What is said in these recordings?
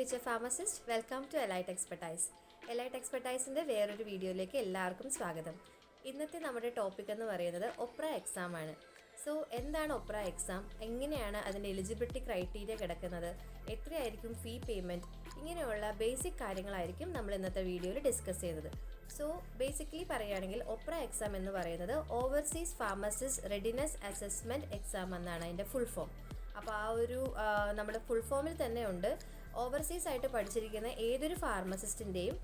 Future pharmacist, welcome to elite expertise. Elite എക്സ്പെർട്ടൈസിൻ്റെ വേറൊരു വീഡിയോയിലേക്ക് എല്ലാവർക്കും സ്വാഗതം. ഇന്നത്തെ നമ്മുടെ ടോപ്പിക് എന്ന് പറയുന്നത് ഒപ്ര എക്സാം ആണ്. സോ എന്താണ് ഒപ്ര എക്സാം, എങ്ങനെയാണ് അതിൻ്റെ എലിജിബിലിറ്റി ക്രൈറ്റീരിയ കിടക്കുന്നത്, എത്രയായിരിക്കും ഫീ പേയ്മെൻറ്റ്, ഇങ്ങനെയുള്ള ബേസിക് കാര്യങ്ങളായിരിക്കും നമ്മൾ ഇന്നത്തെ വീഡിയോയിൽ ഡിസ്കസ് ചെയ്യുന്നത്. സോ ബേസിക്കലി പറയുകയാണെങ്കിൽ ഒപ്ര എക്സാം എന്ന് പറയുന്നത് overseas pharmacist readiness assessment exam എന്നാണ് അതിൻ്റെ ഫുൾ ഫോം. അപ്പോൾ ആ ഒരു നമ്മുടെ ഫുൾ ഫോമിൽ തന്നെ ഉണ്ട്, ഓവർസീസ് ആയിട്ട് പഠിച്ചിരിക്കുന്ന ഏതൊരു ഫാർമസിസ്റ്റിൻ്റെയും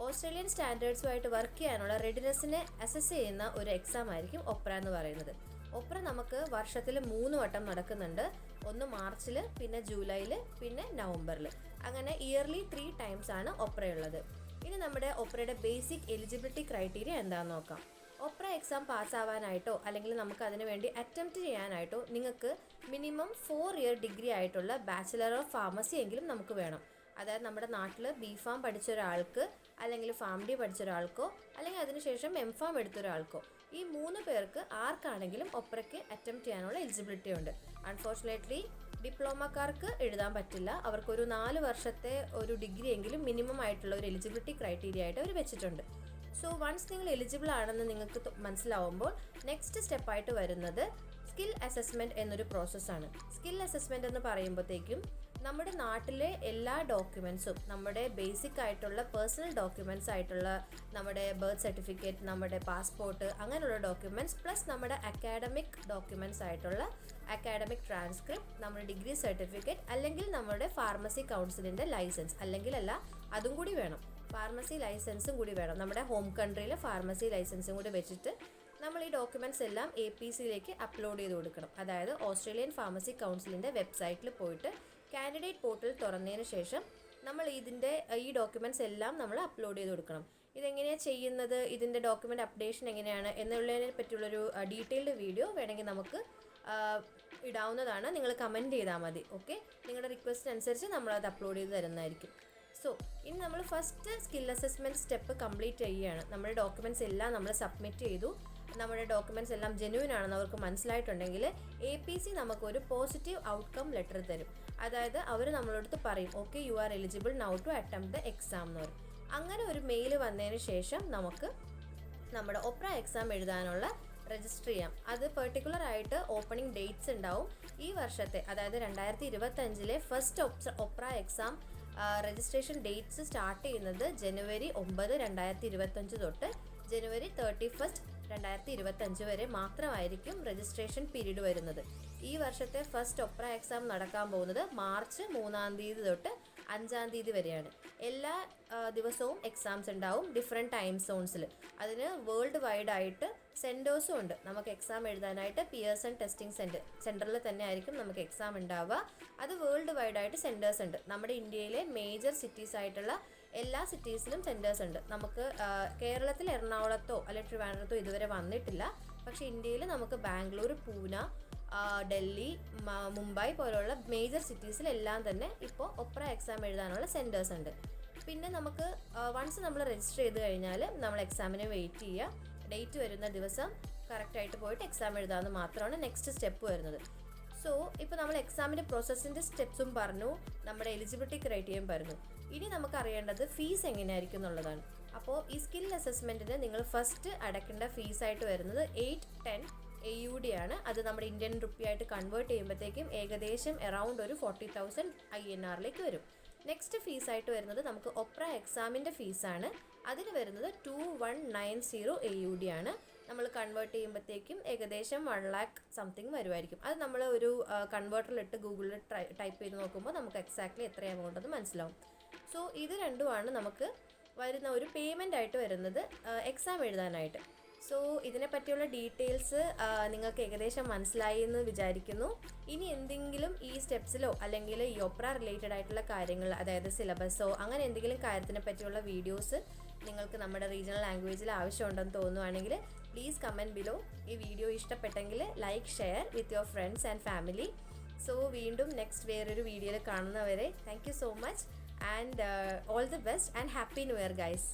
ഓസ്ട്രേലിയൻ സ്റ്റാൻഡേർഡ്സുമായിട്ട് വർക്ക് ചെയ്യാനുള്ള റെഡിനെസ്സിനെ അസസ് ചെയ്യുന്ന ഒരു എക്സാം ആയിരിക്കും ഒപ്ര എന്ന് പറയുന്നത്. ഒപ്ര നമുക്ക് വർഷത്തിൽ 3 വട്ടം നടക്കുന്നുണ്ട്. ഒന്ന് മാർച്ചിൽ, പിന്നെ ജൂലൈയിൽ, പിന്നെ നവംബറിൽ. അങ്ങനെ ഇയർലി 3 ടൈംസ് ആണ് ഒപ്രയുള്ളത്. ഇനി നമ്മുടെ ഒപ്രയുടെ ബേസിക് എലിജിബിലിറ്റി ക്രൈറ്റീരിയ എന്താണെന്ന് നോക്കാം. ഒപ്ര എക്സാം പാസ്സാവാനായിട്ടോ അല്ലെങ്കിൽ നമുക്ക് അതിനു വേണ്ടി അറ്റംപ്റ്റ് ചെയ്യാനായിട്ടോ നിങ്ങൾക്ക് മിനിമം 4 ഇയർ ഡിഗ്രി ആയിട്ടുള്ള ബാച്ചിലർ ഓഫ് ഫാർമസി എങ്കിലും നമുക്ക് വേണം. അതായത് നമ്മുടെ നാട്ടിൽ ബി.ഫാം പഠിച്ച ഒരാൾക്ക്, അല്ലെങ്കിൽ ഫാം.ഡി പഠിച്ച ഒരാൾക്കോ, അല്ലെങ്കിൽ അതിനുശേഷം എം.ഫാം എടുത്ത ഒരാൾക്കോ, ഈ 3 പേർക്ക് ആർക്കാണെങ്കിലും ഒപ്രയ്ക്ക് അറ്റംപ്റ്റ് ചെയ്യാനുള്ള എലിജിബിലിറ്റി ഉണ്ട്. അൺഫോർച്ചുനേറ്റ്ലി ഡിപ്ലോമക്കാർക്ക് എഴുതാൻ പറ്റില്ല. അവർക്കൊരു 4 വർഷത്തെ ഒരു ഡിഗ്രി എങ്കിലും മിനിമം ആയിട്ടുള്ള ഒരു എലിജിബിലിറ്റി ക്രൈറ്റീരിയ ആയിട്ട് അവർ വെച്ചിട്ടുണ്ട്. സോ വൺസ് നിങ്ങൾ എലിജിബിൾ ആണെന്ന് നിങ്ങൾക്ക് മനസ്സിലാവുമ്പോൾ നെക്സ്റ്റ് സ്റ്റെപ്പായിട്ട് വരുന്നത് സ്കിൽ അസസ്മെൻറ്റ് എന്നൊരു പ്രോസസ്സാണ്. സ്കിൽ അസസ്മെൻറ്റ് എന്ന് പറയുമ്പോഴത്തേക്കും നമ്മുടെ നാട്ടിലെ എല്ലാ ഡോക്യുമെൻസും, നമ്മുടെ ബേസിക് ആയിട്ടുള്ള പേഴ്സണൽ ഡോക്യുമെൻറ്റ്സ് ആയിട്ടുള്ള നമ്മുടെ ബർത്ത് സർട്ടിഫിക്കറ്റ്, നമ്മുടെ പാസ്പോർട്ട്, അങ്ങനെയുള്ള ഡോക്യുമെൻറ്റ്സ് പ്ലസ് നമ്മുടെ അക്കാഡമിക് ഡോക്യുമെൻറ്റ്സ് ആയിട്ടുള്ള അക്കാഡമിക് ട്രാൻസ്ക്രിപ്റ്റ്, നമ്മുടെ ഡിഗ്രി സർട്ടിഫിക്കറ്റ്, അല്ലെങ്കിൽ നമ്മുടെ ഫാർമസി കൗൺസിലിൻ്റെ ലൈസൻസ്, അല്ലെങ്കിൽ അല്ല അതും കൂടി വേണം, ഫാർമസി ലൈസൻസും കൂടി വേണം. നമ്മുടെ ഹോം കൺട്രിയിലെ ഫാർമസി ലൈസൻസും കൂടി വെച്ചിട്ട് നമ്മൾ ഈ ഡോക്യുമെൻറ്റ്സ് എല്ലാം APCയിലേക്ക് അപ്ലോഡ് ചെയ്ത് കൊടുക്കണം. അതായത് ഓസ്ട്രേലിയൻ ഫാർമസി കൗൺസിലിൻ്റെ വെബ്സൈറ്റിൽ പോയിട്ട് കാൻഡിഡേറ്റ് പോർട്ടൽ തുറന്നതിന് ശേഷം നമ്മൾ ഈ ഡോക്യുമെൻറ്റ്സ് എല്ലാം നമ്മൾ അപ്ലോഡ് ചെയ്ത് കൊടുക്കണം. ഇതെങ്ങനെയാണ് ചെയ്യുന്നത്, ഇതിൻ്റെ ഡോക്യുമെൻ്റ് അപ്ഡേഷൻ എങ്ങനെയാണ് എന്നുള്ളതിനെ പറ്റിയുള്ളൊരു ഡീറ്റെയിൽഡ് വീഡിയോ വേണമെങ്കിൽ നമുക്ക് ഇടാവുന്നതാണ്. നിങ്ങൾ കമൻറ്റ് ചെയ്താൽ മതി. ഓക്കെ, നിങ്ങളുടെ റിക്വസ്റ്റ് അനുസരിച്ച് നമ്മളത് അപ്ലോഡ് ചെയ്ത് തരുന്നതായിരിക്കും. സോ ഇനി നമ്മൾ first skill assessment step complete ചെയ്യുകയാണ്. നമ്മുടെ ഡോക്യുമെൻറ്റ്സ് എല്ലാം നമ്മൾ സബ്മിറ്റ് ചെയ്തു. നമ്മുടെ ഡോക്യുമെൻറ്റ്സ് എല്ലാം ജെന്യൂൻ ആണെന്ന് അവർക്ക് മനസ്സിലായിട്ടുണ്ടെങ്കിൽ APC നമുക്കൊരു പോസിറ്റീവ് ഔട്ട്കം ലെറ്റർ തരും. അതായത് അവർ നമ്മളടുത്ത് പറയും, okay you are eligible now to attempt the exam എന്ന് പറയും. അങ്ങനെ ഒരു മെയിൽ വന്നതിന് ശേഷം നമുക്ക് നമ്മുടെ ഒപ്ര എക്സാം എഴുതാനുള്ള രജിസ്റ്റർ ചെയ്യാം. അത് പെർട്ടിക്കുലർ ആയിട്ട് ഓപ്പണിംഗ് ഡേറ്റ്സ് ഉണ്ടാവും. ഈ വർഷത്തെ, അതായത് 2025 ഫസ്റ്റ് ഒപ്ര എക്സാം രജിസ്ട്രേഷൻ ഡേറ്റ്സ് സ്റ്റാർട്ട് ചെയ്യുന്നത് ജനുവരി 9, 2025 തൊട്ട് ജനുവരി 31, 2025 വരെ മാത്രമായിരിക്കും രജിസ്ട്രേഷൻ പീരീഡ് വരുന്നത്. ഈ വർഷത്തെ ഫസ്റ്റ് ഒപ്ര എക്സാം നടക്കാൻ പോകുന്നത് മാർച്ച് 3-ാം തീയതി തൊട്ട് 5-ാം തീയതി വരെയാണ്. എല്ലാ ദിവസവും എക്സാംസ് ഉണ്ടാവും, ഡിഫറെൻറ്റ് ടൈം സോൺസിൽ. അതിന് വേൾഡ് വൈഡ് ആയിട്ട് സെൻറ്റേഴ്സും ഉണ്ട്. നമുക്ക് എക്സാം എഴുതാനായിട്ട് പിയേഴ്സൺ ടെസ്റ്റിംഗ് സെൻറ്ററിൽ തന്നെ ആയിരിക്കും നമുക്ക് എക്സാം ഉണ്ടാവുക. അത് വേൾഡ് വൈഡ് ആയിട്ട് സെൻറ്റേഴ്സ് ഉണ്ട്. നമ്മുടെ ഇന്ത്യയിലെ മേജർ സിറ്റീസ് ആയിട്ടുള്ള എല്ലാ സിറ്റീസിലും സെൻറ്റേഴ്സ് ഉണ്ട്. നമുക്ക് കേരളത്തിൽ എറണാകുളത്തോ അല്ലെങ്കിൽ ട്രിവാൻഡ്രത്തോ ഇതുവരെ വന്നിട്ടില്ല. പക്ഷേ ഇന്ത്യയിൽ നമുക്ക് ബാംഗ്ലൂർ, പൂന, ഡൽഹി, മുംബൈ പോലുള്ള മേജർ സിറ്റീസിലെല്ലാം തന്നെ ഇപ്പോൾ ഒപ്ര എക്സാം എഴുതാനുള്ള സെൻറ്റേഴ്സ് ഉണ്ട്. പിന്നെ നമുക്ക് വൺസ് നമ്മൾ രജിസ്റ്റർ ചെയ്ത് കഴിഞ്ഞാൽ നമ്മൾ എക്സാമിന് വെയിറ്റ് ചെയ്യുക. ഡേറ്റ് വരുന്ന ദിവസം കറക്റ്റായിട്ട് പോയിട്ട് എക്സാം എഴുതാമെന്ന് മാത്രമാണ് നെക്സ്റ്റ് സ്റ്റെപ്പ് വരുന്നത്. സോ ഇപ്പോൾ നമ്മൾ എക്സാമിൻ്റെ പ്രോസസ്സിൻ്റെ സ്റ്റെപ്സും പറഞ്ഞു, നമ്മുടെ എലിജിബിലിറ്റി ക്രൈറ്റീരിയയും പറഞ്ഞു. ഇനി നമുക്ക് അറിയേണ്ടത് ഫീസ് എങ്ങനെയായിരിക്കും എന്നുള്ളതാണ്. അപ്പോൾ ഈ സ്കിൽ അസസ്മെൻറ്റിന് നിങ്ങൾ ഫസ്റ്റ് അടയ്ക്കേണ്ട ഫീസായിട്ട് വരുന്നത് 810 AUD ആണ്. അത് നമ്മുടെ ഇന്ത്യൻ റുപ്പി ആയിട്ട് കൺവേർട്ട് ചെയ്യുമ്പോഴത്തേക്കും ഏകദേശം അറൗണ്ട് ഒരു 40,000 INR വരും. നെക്സ്റ്റ് ഫീസായിട്ട് വരുന്നത് നമുക്ക് ഒപ്ര എക്സാമിൻ്റെ ഫീസാണ്. അതിന് വരുന്നത് 2190 AUD ആണ്. നമ്മൾ കൺവേർട്ട് ചെയ്യുമ്പോഴത്തേക്കും ഏകദേശം 1 lakh സംതിങ് വരുമായിരിക്കും. അത് നമ്മൾ ഒരു കൺവേർട്ടറിലിട്ട് ഗൂഗിളിൽ ടൈപ്പ് ചെയ്ത് നോക്കുമ്പോൾ നമുക്ക് എക്സാക്ട്ലി എത്ര എമൗണ്ട് എന്ന് മനസ്സിലാവും. സോ ഇത് രണ്ടുമാണ് നമുക്ക് വരുന്ന ഒരു പേയ്മെൻ്റ് ആയിട്ട് വരുന്നത് എക്സാം എഴുതാനായിട്ട്. സോ ഇതിനെ പറ്റിയുള്ള ഡീറ്റെയിൽസ് നിങ്ങൾക്ക് ഏകദേശം മനസ്സിലായി എന്ന് വിചാരിക്കുന്നു. ഇനി എന്തെങ്കിലും ഈ സ്റ്റെപ്സിലോ അല്ലെങ്കിൽ ഈ ഒപ്ര റിലേറ്റഡ് ആയിട്ടുള്ള കാര്യങ്ങൾ, അതായത് സിലബസോ അങ്ങനെ എന്തെങ്കിലും കാര്യത്തിനെ പറ്റിയുള്ള വീഡിയോസ് നിങ്ങൾക്ക് നമ്മുടെ റീജിയണൽ ലാംഗ്വേജിൽ ആവശ്യമുണ്ടെന്ന് തോന്നുവാണെങ്കിൽ പ്ലീസ് കമൻറ്റ് ബിലോ. ഈ വീഡിയോ ഇഷ്ടപ്പെട്ടെങ്കിൽ like, share with your friends and family. So വീണ്ടും നെക്സ്റ്റ് വേറൊരു വീഡിയോയിൽ കാണുന്നവരെ thank you so much and all the best and happy new year guys.